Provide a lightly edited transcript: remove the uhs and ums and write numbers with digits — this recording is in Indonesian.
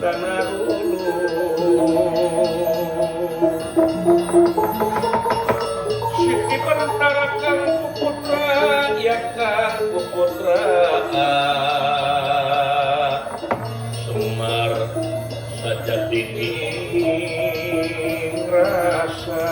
tanah hulu Siti Bantara kang putra ya kang putra Semar saja dingin rasa